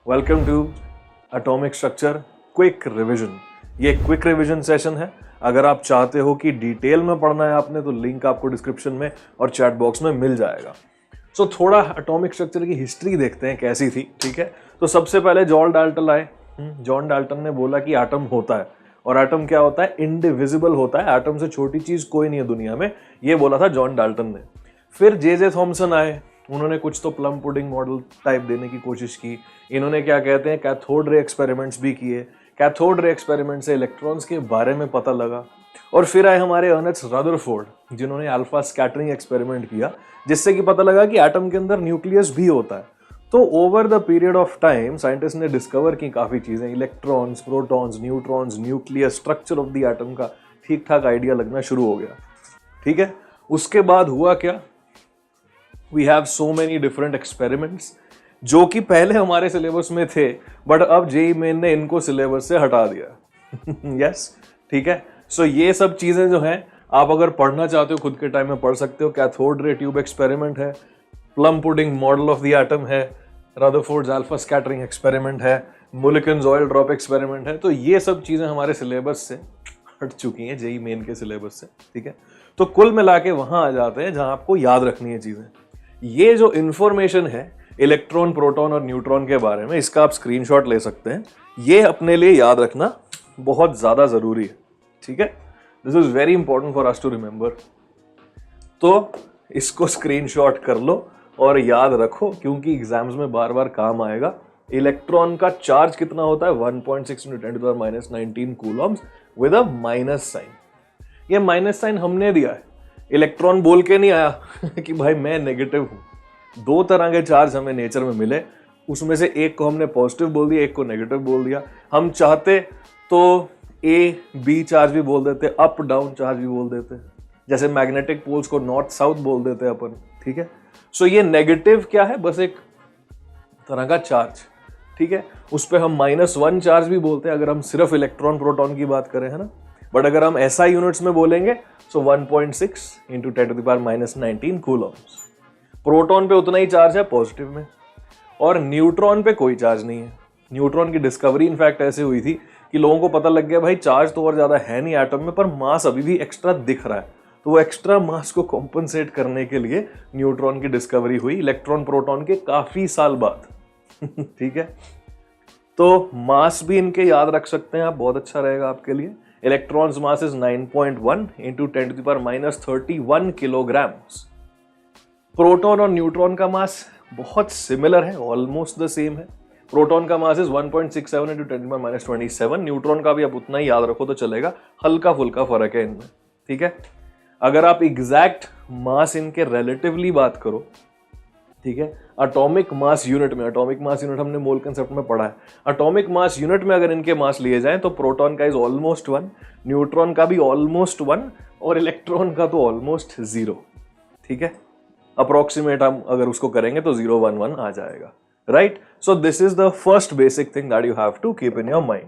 Welcome to atomic structure quick revision. ये quick revision session है। अगर आप चाहते हो कि डिटेल में पढ़ना है आपने तो लिंक आपको डिस्क्रिप्शन में और चैट बॉक्स में मिल जाएगा। सो थोड़ा एटॉमिक स्ट्रक्चर की हिस्ट्री देखते हैं कैसी थी। ठीक है, तो सबसे पहले जॉन डाल्टन आए। जॉन डाल्टन ने बोला कि एटम होता है और एटम क्या होता है, इंडिविजिबल होता है, एटम से छोटी चीज कोई नहीं है दुनिया में, ये बोला था जॉन डाल्टन ने। फिर जे थॉमसन आए, उन्होंने कुछ तो प्लम पुडिंग मॉडल टाइप देने की कोशिश की। इन्होंने क्या कहते हैं कैथोड रे एक्सपेरिमेंट्स भी किए। कैथोड रे एक्सपेरिमेंट से इलेक्ट्रॉन्स के बारे में पता लगा। और फिर आए हमारे अर्नेस्ट रदरफोर्ड, जिन्होंने अल्फा स्कैटरिंग एक्सपेरिमेंट किया, जिससे कि पता लगा कि एटम के अंदर न्यूक्लियस भी होता है। तो over the period of time scientist ने डिस्कवर की काफी चीजें, electrons, protons, neutrons, nucleus, structure of the atom का ठीक ठाक आइडिया लगना शुरू हो गया। ठीक है, उसके बाद हुआ क्या, we have so many different experiments जो कि पहले हमारे सिलेबस में थे, बट अब जेईई मेन ने इनको सिलेबस से हटा दिया। यस, ठीक है। सो ये सब चीजें जो हैं आप अगर पढ़ना चाहते हो खुद के टाइम में पढ़ सकते हो। कैथोड रे ट्यूब एक्सपेरिमेंट है, plum pudding model of the atom है, रदरफोर्ड्स अल्फा स्कैटरिंग एक्सपेरिमेंट है, मुलिकन्स ऑयल ड्रॉप एक्सपेरिमेंट है। तो ये सब चीजें हमारे सिलेबस से हट चुकी हैं, जेईई मेन के सिलेबस से। ठीक है, तो कुल मिला के वहां आ जाते हैं जहां आपको याद रखनी है चीजें। ये जो इंफॉर्मेशन है इलेक्ट्रॉन, प्रोटॉन और न्यूट्रॉन के बारे में, इसका आप स्क्रीनशॉट ले सकते हैं। ये अपने लिए याद रखना बहुत ज्यादा जरूरी है। ठीक है, this is very important for us to remember. तो इसको स्क्रीनशॉट कर लो और याद रखो, क्योंकि एग्जाम्स में बार बार काम आएगा। इलेक्ट्रॉन का चार्ज कितना होता है, 1.6 × 10⁻19 coulombs with a minus sign. ये माइनस साइन हमने दिया है, इलेक्ट्रॉन बोल के नहीं आया कि भाई मैं नेगेटिव हूं। दो तरह के चार्ज हमें नेचर में मिले, उसमें से एक को हमने पॉजिटिव बोल दिया, एक को नेगेटिव बोल दिया। हम चाहते तो ए बी चार्ज भी बोल देते, अप डाउन चार्ज भी बोल देते, जैसे मैग्नेटिक पोल्स को नॉर्थ साउथ बोल देते अपन। ठीक है, सो ये नेगेटिव क्या है, बस एक तरह का चार्ज। ठीक है, उस पर हम -1 चार्ज भी बोलते हैं अगर हम सिर्फ इलेक्ट्रॉन प्रोटॉन की बात करें, है ना। बट अगर हम एसआई यूनिट्स में बोलेंगे सो 1.6 × 10⁻19 कूलम्स। प्रोटॉन पे उतना ही चार्ज है पॉजिटिव में, और न्यूट्रॉन पे कोई चार्ज नहीं है। न्यूट्रॉन की डिस्कवरी इनफैक्ट ऐसे हुई थी कि लोगों को पता लग गया भाई चार्ज तो और ज्यादा है नहीं एटम में, पर मास अभी भी एक्स्ट्रा दिख रहा है। तो वो एक्स्ट्रा मास को कॉम्पनसेट करने के लिए न्यूट्रॉन की डिस्कवरी हुई इलेक्ट्रॉन प्रोटॉन के काफी साल बाद। ठीक है, तो मास भी इनके याद रख सकते हैं आप, बहुत अच्छा रहेगा आपके लिए। Electrons mass is 9.1 × 10⁻31 kilograms. Proton और न्यूट्रॉन का मास बहुत सिमिलर है, ऑलमोस्ट द सेम है। प्रोटॉन का मास इज 1.67 × 10⁻27। न्यूट्रॉन का भी आप उतना ही याद रखो तो चलेगा, हल्का फुल्का फर्क है इनमें। ठीक है, अगर आप एग्जैक्ट मास इनके रिलेटिवली बात करो, ठीक है, एटॉमिक मास यूनिट में, एटॉमिक मास यूनिट हमने मोल कंसेप्ट में पढ़ा है, एटॉमिक मास यूनिट में अगर इनके मास लिए जाएं तो प्रोटॉन का इज ऑलमोस्ट 1, न्यूट्रॉन का भी ऑलमोस्ट 1 और इलेक्ट्रॉन का तो ऑलमोस्ट 0। ठीक है, अप्रोक्सीमेट हम अगर उसको करेंगे तो 0, 1, 1 आ जाएगा। Right, so this is the first basic thing that you have to keep in your mind.